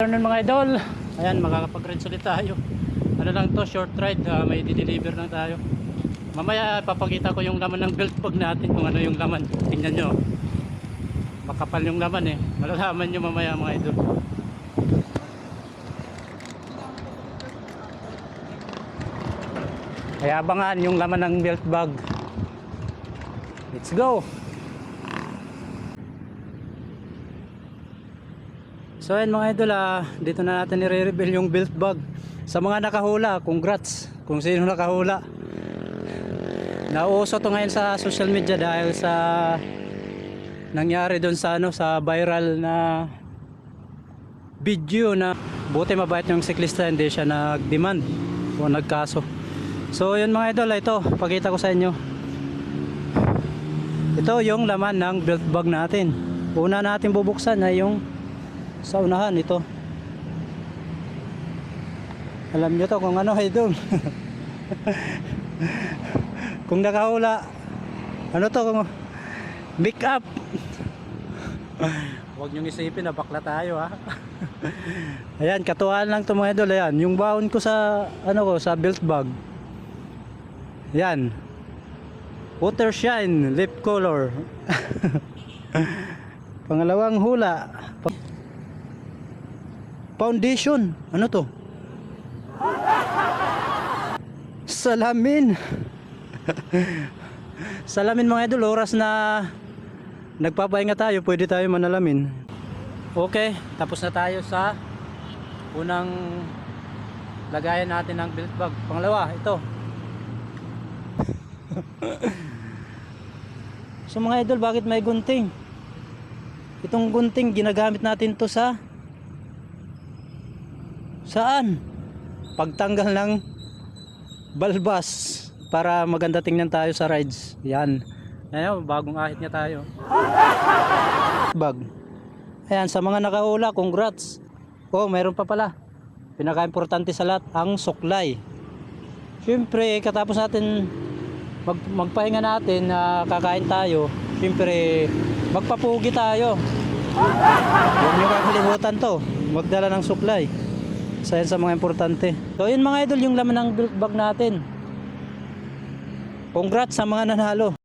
Afternoon mga idol, ayan makakapag-ride ulit tayo. Ano lang to, short ride, may di-deliver lang tayo. Mamaya papakita ko yung laman ng belt bag natin, kung ano yung laman. Tingnan nyo, makapal yung laman malalaman nyo mamaya mga idol. Kaya abangan yung laman ng belt bag. Let's go. So ayan mga idol, dito na natin i-reveal yung belt bag. Sa mga nakahula, congrats kung sino nakahula. Nauso to ngayon sa social media dahil sa nangyari doon sa sa viral na video na buti mabait yung siklista, hindi siya nag-demand o nagkaso. So yun mga idol, ito pakita ko sa inyo. Ito yung laman ng belt bag natin. Una natin bubuksan ay yung sa unahan, ito. Alam nyo to kung ano idol. Kung nakahula, ano to, kung make up. Huwag nyong isipin na bakla tayo Ayan, katuwaan lang to mga idol. Ayan, yung baon ko sa sa belt bag. Ayan, water shine lip color. Pangalawang hula, foundation. Ano to? Salamin. Salamin mga idol, oras na nagpapahinga tayo, pwede tayo manalamin. Okay, tapos na tayo sa unang lagayan natin ng belt bag. Pangalawa, ito. So mga idol, bakit may gunting? Itong gunting ginagamit natin to sa saan? Pagtanggal ng balbas para maganda tingnan tayo sa rides. Yan. Ayan, bagong ahit niya tayo. Bag. Ayan, sa mga nakahula, congrats. Oh, mayroon pa pala. Pinaka-importante sa lahat, ang suklay. Siyempre, katapos natin magpahinga natin, kakain tayo. Siyempre, magpapugi tayo. Huwag nyo kakalimutan to. Magdala ng suklay. Isa yan sa mga importante. So yun mga idol, yung laman ng belt bag natin. Congrats sa mga nanalo.